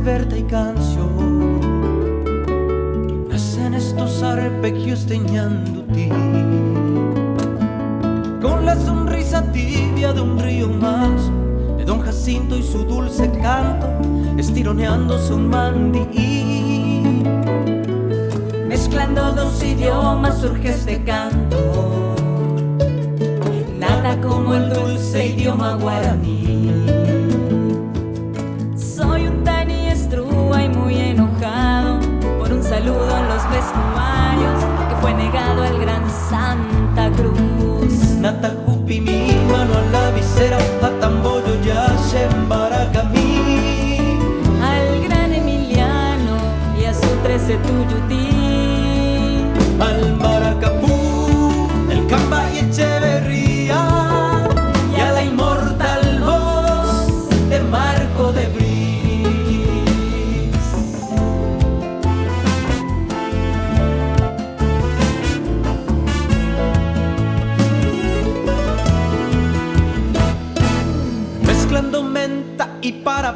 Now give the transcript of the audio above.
verte y canción nacen estos arpegios teñándote con la sonrisa tibia de un río manso, de don Jacinto y su dulce canto, estironeándose un mandí. Mezclando dos idiomas surge este canto, nada como el dulce idioma guaraní. Soy un tani estrúa y muy enojado por un saludo en los vestuarios que fue negado al gran Santa Cruz. Natajupi mi mano a la visera, a Tamboyo ya Baracamí, al gran Emiliano y a su 13 Tuyutí, al Maracapú, el Camba y Echeverría, y a la inmortal voz de Marco de Bris. Mezclando menta y para